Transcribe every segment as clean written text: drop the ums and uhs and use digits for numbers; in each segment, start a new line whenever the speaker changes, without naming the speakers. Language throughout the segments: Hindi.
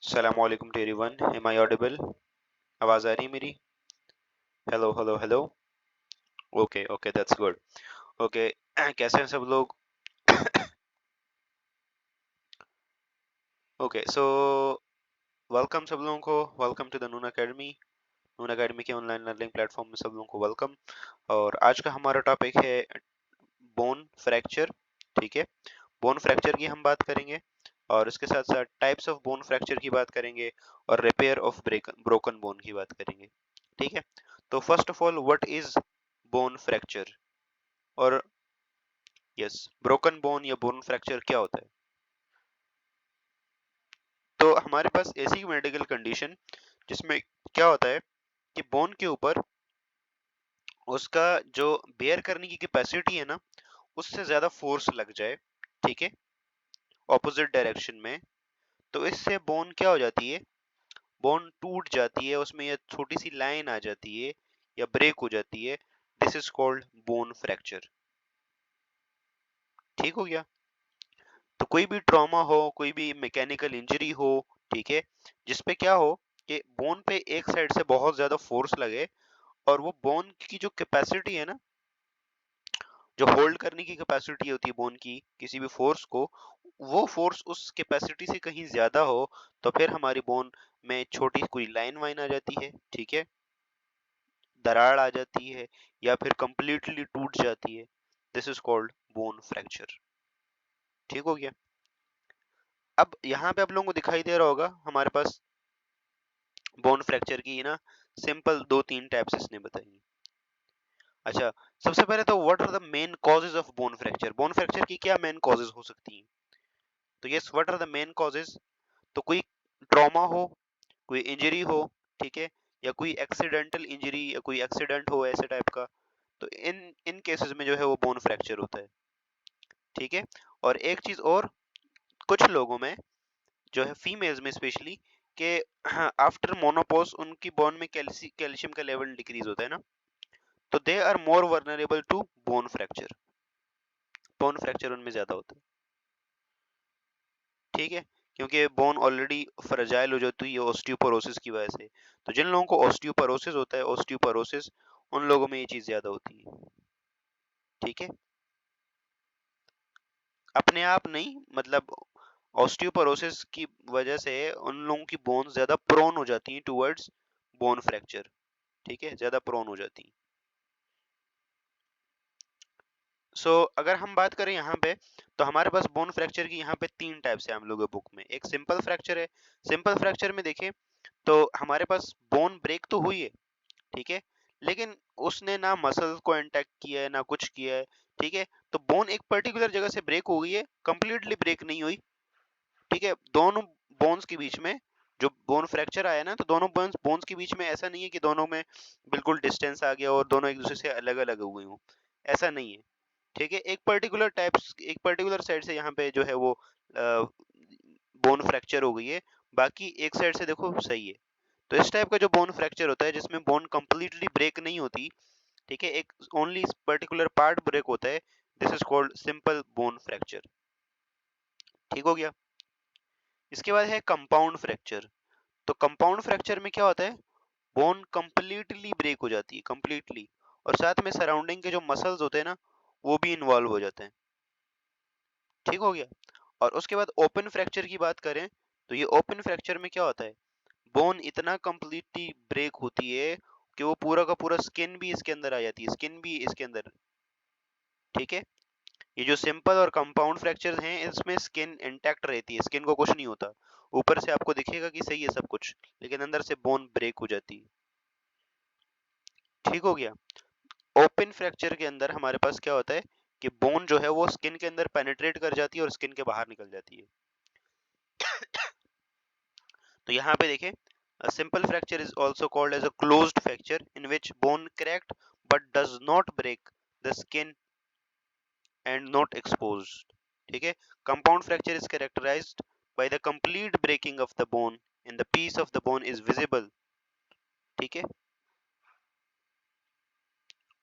Assalamu alaikum to everyone. Am I audible? आवाज आ रही है मेरी? Hello hello hello. Okay okay, that's good. Okay. कैसे हैं सब लोग? ओके सो वेलकम सब लोगों को. Welcome to the Noon Academy. Noon Academy के ऑनलाइन लर्निंग प्लेटफॉर्म में सब लोगों को वेलकम. और आज का हमारा टॉपिक है बोन फ्रैक्चर. ठीक है. बोन फ्रैक्चर की हम बात करेंगे और इसके साथ साथ टाइप्स ऑफ बोन फ्रैक्चर की बात करेंगे और रिपेयर ऑफ ब्रोकन बोन की बात करेंगे. ठीक है. तो first of all, what is bone fracture? और यस, ब्रोकन बोन या बोन फ्रैक्चर क्या होता है? तो हमारे पास ऐसी मेडिकल कंडीशन जिसमें क्या होता है कि बोन के ऊपर उसका जो बेयर करने की कैपेसिटी है ना, उससे ज्यादा फोर्स लग जाए. ठीक है. ऑपोजिट डायरेक्शन में. तो इससे बोन क्या हो जाती है? बोन टूट जाती है, उसमें ये छोटी सी लाइन आ जाती है या ब्रेक हो जाती है. This is called bone fracture. ठीक हो गया. तो कोई भी ट्रॉमा हो, कोई भी मैकेनिकल इंजरी हो, ठीक है, जिसपे क्या हो कि बोन पे एक साइड से बहुत ज्यादा फोर्स लगे और वो बोन की जो कैपेसिटी है ना, जो होल्ड करने की कैपेसिटी होती है बोन की किसी भी फोर्स को, वो फोर्स उस कैपेसिटी से कहीं ज्यादा हो, तो फिर हमारी बोन में छोटी कोई लाइन वाइन आ जाती है. ठीक है. दरार आ जाती है या फिर कंप्लीटली टूट जाती है. This is called bone fracture. ठीक हो गया. अब यहाँ पे आप लोगों को दिखाई दे रहा होगा हमारे पास बोन फ्रैक्चर की ना सिंपल दो तीन टाइप्स इसने बताई. अच्छा, सबसे पहले तो what are the main causes of bone fracture? Bone fracture की क्या मेन कॉजेज हो सकती हैं? तो yes, what are the main causes? तो कोई ट्रॉमा हो, कोई इंजरी हो, ठीक है, या कोई एक्सीडेंटल इंजरी या कोई एक्सीडेंट हो ऐसे टाइप का, तो इन इन केसेस में जो है वो बोन फ्रैक्चर होता है. ठीक है. और एक चीज और, कुछ लोगों में जो है फीमेल्स में स्पेशली के आफ्टर मोनोपोज उनकी बोन में कैल्शियम का लेवल डिक्रीज होता है ना, तो they are more vulnerable to bone fracture. Bone fracture उनमें ज्यादा होता है. ठीक है. क्योंकि बोन ऑलरेडी फ्रेजाइल हो जाती है ऑस्टियोपोरोसिस की वजह से. तो जिन लोगों को ऑस्टियोपोरोसिस होता है, ऑस्टियोपोरोसिस, उन लोगों में ये चीज ज्यादा होती है. ठीक है. अपने आप नहीं, मतलब ऑस्टियोपोरोसिस की वजह से उन लोगों की बोन ज्यादा प्रोन हो जाती है टुवर्ड्स बोन फ्रैक्चर. ठीक है, ज्यादा प्रोन हो जाती है. अगर हम बात करें यहाँ पे, तो हमारे पास बोन फ्रैक्चर की यहाँ पे तीन टाइप्स है हम लोगों के बुक में. एक सिंपल फ्रैक्चर है. सिंपल फ्रैक्चर में देखें तो हमारे पास बोन ब्रेक तो हुई है, ठीक है, लेकिन उसने ना मसल को इंटैक्ट किया है ना कुछ किया है. ठीक है. तो बोन एक पर्टिकुलर जगह से ब्रेक हो गई है, कंप्लीटली ब्रेक नहीं हुई. ठीक है. दोनों बोन्स के बीच में जो बोन फ्रैक्चर आया ना, तो दोनों बोन्स बोन्स के बीच में ऐसा नहीं है कि दोनों में बिल्कुल डिस्टेंस आ गया और दोनों एक दूसरे से अलग अलग हुए हों. ऐसा नहीं है. ठीक है. एक पर्टिकुलर साइड से यहाँ पे जो है वो बोन फ्रैक्चर हो गई है, बाकी एक साइड से देखो सही है. तो इस टाइप का जो बोन फ्रैक्चर होता है जिसमें बोन कंप्लीटली ब्रेक नहीं होती, ठीक है, एक ओनली पर्टिकुलर पार्ट ब्रेक होता है, this is called simple bone fracture. ठीक हो गया. इसके बाद है कंपाउंड फ्रैक्चर. तो कंपाउंड फ्रैक्चर में क्या होता है? बोन कंप्लीटली ब्रेक हो जाती है, कंप्लीटली, और साथ में सराउंडिंग के जो मसल्स होते हैं ना, वो भी इन्वॉल्व हो जाते हैं. ठीक हो गया. और उसके बाद ओपन फ्रैक्चर की बात करें, तो ये ओपन फ्रैक्चर में क्या होता है? बोन इतना कंप्लीटली ब्रेक होती है कि वो पूरा का पूरा स्किन भी इसके अंदर आ जाती है, स्किन भी इसके अंदर. ठीक है. ये जो सिंपल और कंपाउंड फ्रैक्चर हैं, इसमें स्किन इंटैक्ट रहती है, स्किन को कुछ नहीं होता. ऊपर से आपको दिखेगा कि सही है सब कुछ, लेकिन अंदर से बोन ब्रेक हो जाती है. ठीक हो गया. ओपन फ्रैक्चर के अंदर हमारे पास क्या होता है कि बोन जो है वो स्किन के अंदर पेनिट्रेट कर जाती है और स्किन के बाहर निकल जाती है. तो यहाँ पे देखें, a simple fracture is also called as a closed fracture in which bone cracked but does not break the skin and not exposed. ठीक है. Compound fracture is characterized by the complete breaking of the bone and the piece of the bone is visible. ठीक है.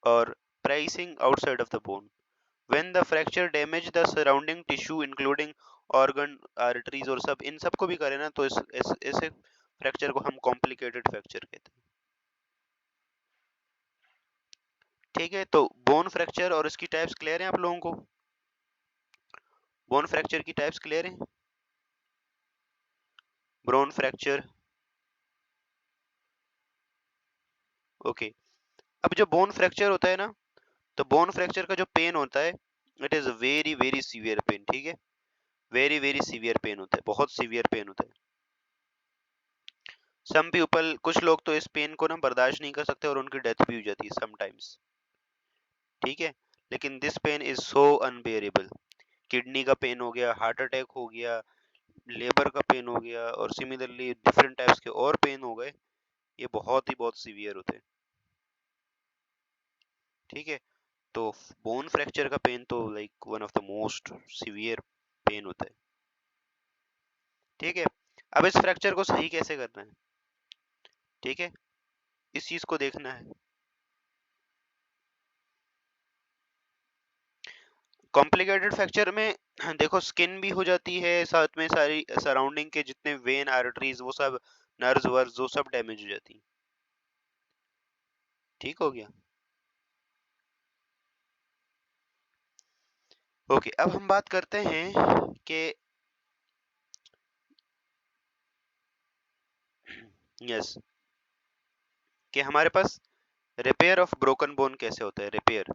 और pricing outside of the bone. When the fracture damage the surrounding tissue including organ, arteries और सब, इन सबको भी करे ना, तो इस फ्रैक्चर को हम कॉम्प्लिकेटेड फ्रैक्चर कहते हैं। ठीक है, तो बोन फ्रैक्चर और इसकी टाइप्स क्लियर हैं आप लोगों को? बोन फ्रैक्चर की टाइप्स क्लियर हैं? Bone fracture, okay. अब जो बोन फ्रैक्चर होता है ना, तो बोन फ्रैक्चर का जो पेन होता है, it is very very severe pain. ठीक है, वेरी वेरी सीवियर पेन होता है, बहुत सीवियर पेन होता है। सम पीपल, कुछ लोग तो इस पेन को ना बर्दाश्त नहीं कर सकते और उनकी डेथ भी हो जाती है समटाइम्स। ठीक है, लेकिन this pain is so unbearable. Kidney का पेन हो गया, हार्ट अटैक हो गया, लेबर का पेन हो गया, और सिमिलरली डिफरेंट टाइप्स के और पेन हो गए, ये बहुत सीवियर होते हैं। ठीक है, तो बोन फ्रैक्चर का पेन तो like one of the most severe pain होता है। ठीक है, अब इस फ्रैक्चर को सही कैसे करना है? ठीक है, इस चीज को देखना है। कॉम्प्लिकेटेड फ्रैक्चर में देखो स्किन भी हो जाती है, साथ में सारी सराउंडिंग के जितने वेन, आर्टरीज, वो सब, नर्व्स वर्व्स, वो सब डैमेज हो जाती है। ठीक हो गया? ओके, अब हम बात करते हैं कि यस, कि हमारे पास रिपेयर ऑफ ब्रोकन बोन कैसे होता है, रिपेयर।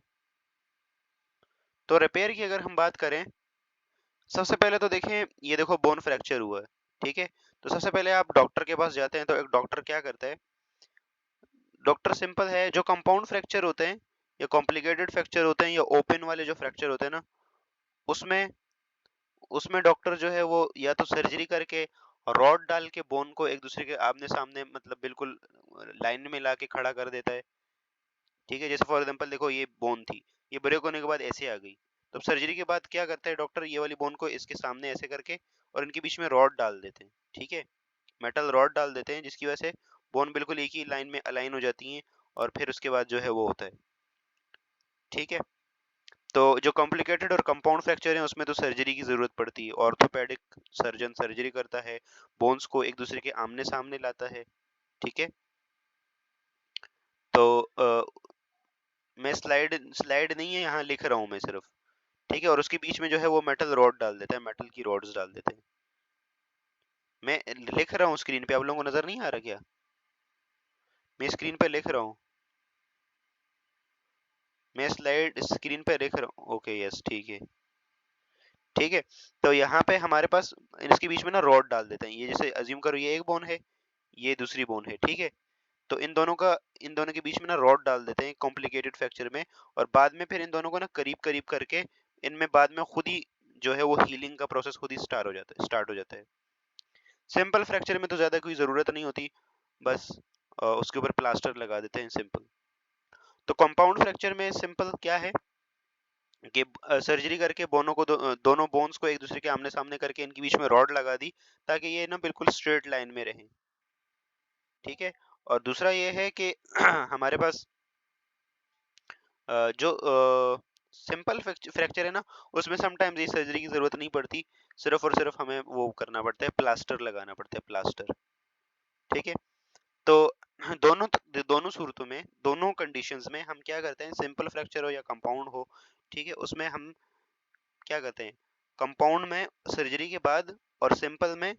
तो रिपेयर की अगर हम बात करें, सबसे पहले तो देखें, ये देखो बोन फ्रैक्चर हुआ है। ठीक है, तो सबसे पहले आप डॉक्टर के पास जाते हैं, तो एक डॉक्टर क्या करता है? डॉक्टर सिंपल है, जो कंपाउंड फ्रैक्चर होते हैं या कॉम्प्लिकेटेड फ्रैक्चर होते हैं या ओपन वाले जो फ्रैक्चर होते हैं ना, उसमें उसमें डॉक्टर जो है वो या तो सर्जरी करके रॉड डाल के बोन को एक दूसरे के आमने सामने, मतलब बिल्कुल लाइन में ला के खड़ा कर देता है। ठीक है, जैसे फॉर एग्जांपल देखो, ये बोन थी, ये ब्रेक होने के बाद ऐसे आ गई, तो सर्जरी के बाद क्या करता है डॉक्टर? ये वाली बोन को इसके सामने ऐसे करके और इनके बीच में रॉड डाल देते हैं। ठीक है, मेटल रॉड डाल देते हैं, जिसकी वजह से बोन बिल्कुल एक ही लाइन में अलाइन हो जाती हैं, और फिर उसके बाद जो है वो होता है। ठीक है, तो जो कॉम्प्लिकेटेड और कंपाउंड फ्रैक्चर है, उसमें तो सर्जरी की जरूरत पड़ती है, ऑर्थोपेडिक सर्जन सर्जरी करता है, बोन्स को एक दूसरे के आमने सामने लाता है। ठीक है, तो मैं स्लाइड स्लाइड नहीं है यहाँ, लिख रहा हूँ मैं सिर्फ। ठीक है, और उसके बीच में जो है वो मेटल रॉड डाल देता है, मेटल की रॉड्स डाल देते हैं। मैं लिख रहा हूँ स्क्रीन पे, आप लोगों को नजर नहीं आ रहा क्या? मैं स्क्रीन पे लिख रहा हूँ, मैं स्लाइड स्क्रीन पे लिख रहा हूँ। ओके, यस, ठीक है। ठीक है, तो यहाँ पे हमारे पास इसके बीच में ना रॉड डाल देते हैं, ये जैसे अज्यूम करो ये एक बोन है, ये दूसरी बोन है। ठीक है, तो इन दोनों के बीच में ना रॉड डाल देते हैं कॉम्प्लिकेटेड फ्रैक्चर में, और बाद में फिर इन दोनों को ना करीब करीब करके इनमें बाद में खुद ही जो है वो हीलिंग का प्रोसेस खुद ही स्टार्ट हो जाता है। सिंपल फ्रैक्चर में तो ज्यादा कोई जरूरत नहीं होती, बस उसके ऊपर प्लास्टर लगा देते हैं, सिंपल। तो कंपाउंड फ्रैक्चर में सिंपल क्या है कि सर्जरी करके दोनों बोन्स को एक दूसरे के आमने सामने करके इनके बीच में रॉड लगा दी, ताकि ये ना बिल्कुल स्ट्रेट लाइन में रहे। ठीक है, और दूसरा ये है कि हमारे पास जो सिंपल फ्रैक्चर है ना, उसमें समटाइम्स ये सर्जरी की जरूरत नहीं पड़ती, सिर्फ और सिर्फ हमें वो करना पड़ता है, प्लास्टर लगाना पड़ता है, प्लास्टर। ठीक है, तो दोनों दोनों सूरतों में, दोनों कंडीशंस में हम क्या करते हैं, सिंपल फ्रैक्चर हो या कंपाउंड हो, ठीक है, उसमें हम क्या करते हैं, कंपाउंड में सर्जरी के बाद और सिंपल में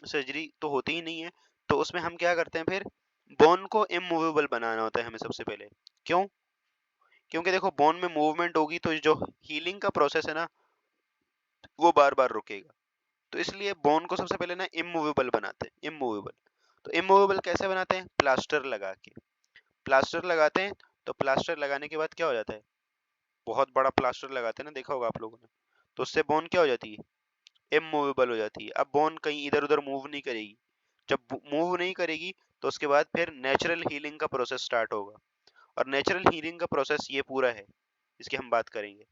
सर्जरी तो होती ही नहीं है, तो उसमें हम क्या करते हैं फिर, बोन को इमूवेबल बनाना होता है हमें सबसे पहले। क्यों? क्योंकि देखो बोन में मूवमेंट होगी तो जो हीलिंग का प्रोसेस है ना, वो बार बार रुकेगा, तो इसलिए बोन को सबसे पहले ना इमूवेबल बनाते हैं, इमूवेबल। तो इमूवेबल कैसे बनाते हैं? प्लास्टर लगा के। प्लास्टर लगाते हैं, तो प्लास्टर लगाने के बाद क्या हो जाता है, बहुत बड़ा प्लास्टर लगाते हैं ना, देखा होगा आप लोगों ने, तो उससे बोन क्या हो जाती है, इमूवेबल हो जाती है। अब बोन कहीं इधर उधर मूव नहीं करेगी, जब मूव नहीं करेगी तो उसके बाद फिर नेचुरल हीलिंग का प्रोसेस स्टार्ट होगा, और नेचुरल हीलिंग का प्रोसेस ये पूरा है, इसकी हम बात करेंगे।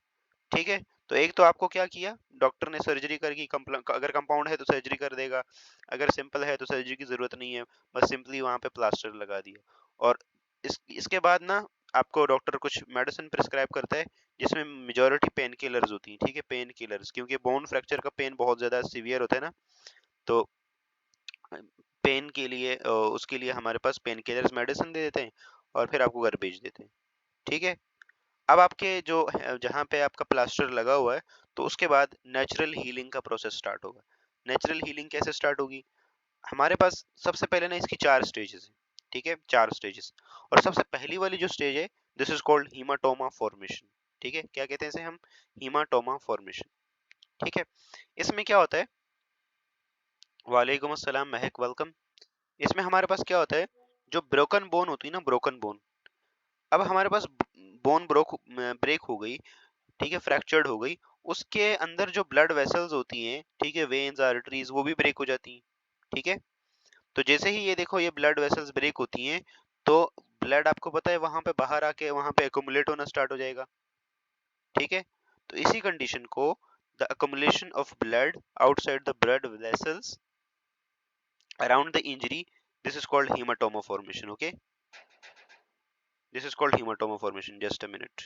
ठीक है, तो एक तो आपको क्या किया, डॉक्टर ने सर्जरी करके, अगर कंपाउंड है तो सर्जरी कर देगा, अगर सिंपल है तो सर्जरी की जरूरत नहीं है, बस सिंपली वहां पे प्लास्टर लगा दिया। और इसके बाद ना आपको डॉक्टर कुछ मेडिसिन प्रिस्क्राइब करता है जिसमें मेजॉरिटी पेन किलर्स होती हैं, ठीक है, पेन किलर्स, क्योंकि बोन फ्रैक्चर का पेन बहुत ज़्यादा सीवियर होता है ना, तो पेन के लिए उसके लिए हमारे पास पेन किलर्स मेडिसिन दे देते हैं और फिर आपको घर भेज देते हैं, ठीक है। अब आपके जो जहाँ पे आपका प्लास्टर लगा हुआ है, तो उसके बाद नेचुरल हीलिंग का प्रोसेस स्टार्ट होगा। नेचुरल हीलिंग कैसे स्टार्ट होगी? हमारे पास सबसे पहले ना इसकी 4 स्टेजेस हैं, ठीक है, 4 स्टेजेस। और सबसे पहली वाली जो स्टेज है, this is called haematoma formation, ठीक है। क्या कहते हैं इसे हम? हीमाटोमा फॉर्मेशन, ठीक है। इसमें क्या होता है? वालेकुम अस्सलाम महक, वेलकम। इसमें हमारे पास क्या होता है, जो ब्रोकन बोन होती है ना, ब्रोकन बोन, अब हमारे पास बोन ब्रेक हो गई, ठीक है, फ्रैक्चर्ड हो गई, उसके अंदर जो ब्लड वेसल्स होती हैं, ठीक है, वेन्स आर्टरीज, वो भी ब्रेक हो जाती हैं, ठीक है। तो जैसे ही ये देखो ये ब्लड वेसल्स ब्रेक होती हैं, तो ब्लड आपको पता है वहां पे बाहर आके वहां पे एक्युमुलेट होना स्टार्ट हो जाएगा, ठीक है। तो इसी कंडीशन को the accumulation of blood outside the blood vessels around the injury, this is called hematoma formation, okay, this is called hematoma formation, just a minute.